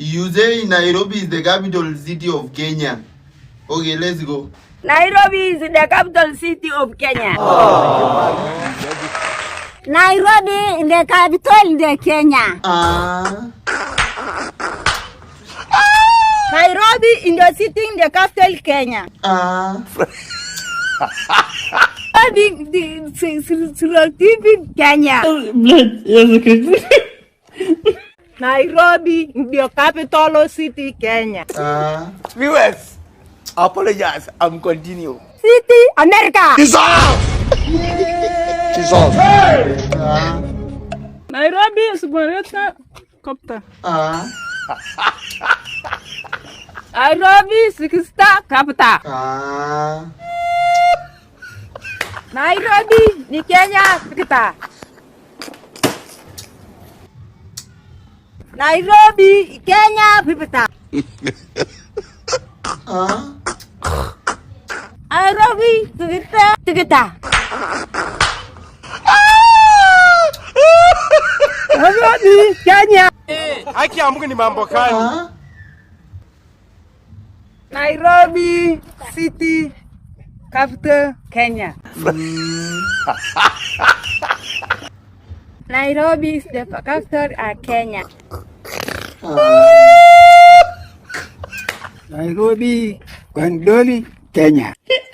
You say Nairobi is the capital city of Kenya. Okay, let's go. Nairobi is the capital city of Kenya. Nairobi is the capital of Kenya. Nairobi is the city in the capital Kenya. Nairobi the Kenya. Nairobi is the capital city Kenya. Viewers, apologize. I'm continue. City America. Dissolve. Nairobi is the capital. Nairobi is the capital. Nairobi ni Kenya capital. Nairobi Kenya capital. Nairobi capital. Nairobi Kenya. Haki ya Mungu ni mambo gani? Nairobi city capital Kenya. Nairobi is the capital of Kenya. Nairobi, Gondoli, Kenya. Yes,